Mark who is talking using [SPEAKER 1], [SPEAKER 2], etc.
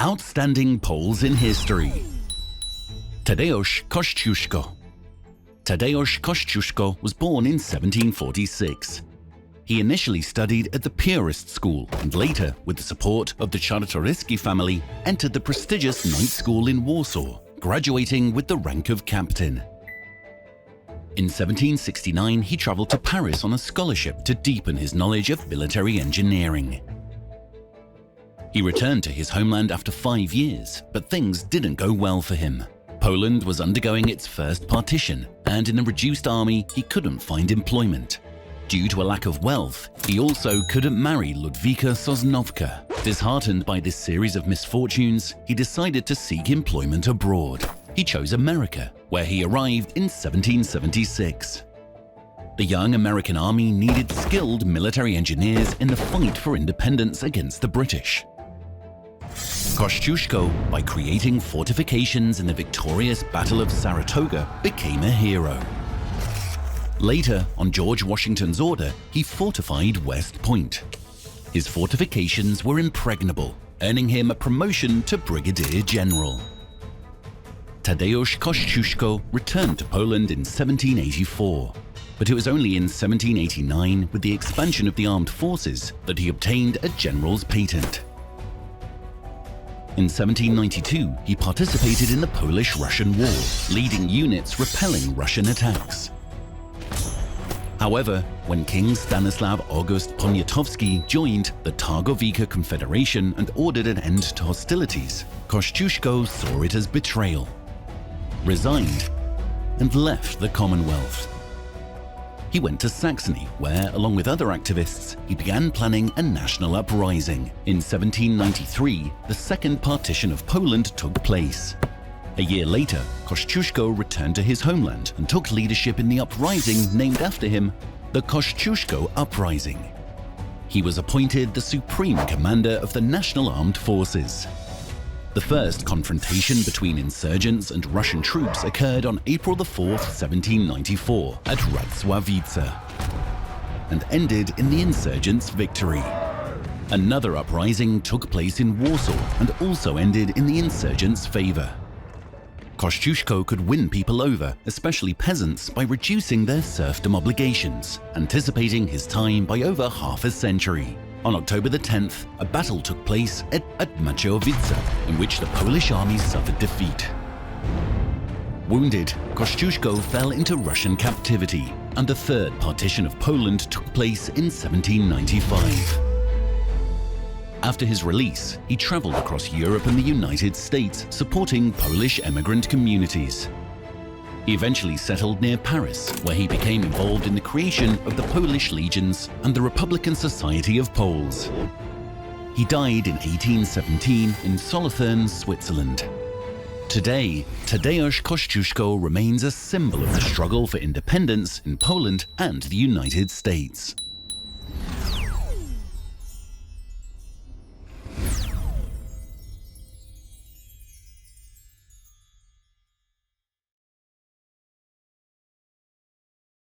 [SPEAKER 1] Outstanding Poles in History. Tadeusz Kościuszko. Tadeusz Kościuszko was born in 1746. He initially studied at the Purist School and later, with the support of the Czartoryski family, entered the prestigious night school in Warsaw, graduating with the rank of captain. In 1769, he traveled to Paris on a scholarship to deepen his knowledge of military engineering. He returned to his homeland after 5 years, but things didn't go well for him. Poland was undergoing its first partition, and in a reduced army, he couldn't find employment. Due to a lack of wealth, he also couldn't marry Ludwika Sosnowka. Disheartened by this series of misfortunes, he decided to seek employment abroad. He chose America, where he arrived in 1776. The young American army needed skilled military engineers in the fight for independence against the British. Kościuszko, by creating fortifications in the victorious Battle of Saratoga, became a hero. Later, on George Washington's order, he fortified West Point. His fortifications were impregnable, earning him a promotion to brigadier general. Tadeusz Kościuszko returned to Poland in 1784, but it was only in 1789, with the expansion of the armed forces, that he obtained a general's patent. In 1792, he participated in the Polish-Russian War, leading units repelling Russian attacks. However, when King Stanislaw August Poniatowski joined the Targowica Confederation and ordered an end to hostilities, Kościuszko saw it as betrayal, resigned, and left the Commonwealth. He went to Saxony, where, along with other activists, he began planning a national uprising. In 1793, the second partition of Poland took place. A year later, Kościuszko returned to his homeland and took leadership in the uprising named after him, the Kościuszko Uprising. He was appointed the supreme commander of the National Armed Forces. The first confrontation between insurgents and Russian troops occurred on April 4, 1794, at Radsławice, and ended in the insurgents' victory. Another uprising took place in Warsaw and also ended in the insurgents' favor. Kościuszko could win people over, especially peasants, by reducing their serfdom obligations, anticipating his time by over half a century. On October 10th, a battle took place at Maciejowice, in which the Polish army suffered defeat. Wounded, Kościuszko fell into Russian captivity, and the third partition of Poland took place in 1795. After his release, he traveled across Europe and the United States, supporting Polish emigrant communities. He eventually settled near Paris, where he became involved in the creation of the Polish Legions and the Republican Society of Poles. He died in 1817 in Solothurn, Switzerland. Today, Tadeusz Kościuszko remains a symbol of the struggle for independence in Poland and the United States.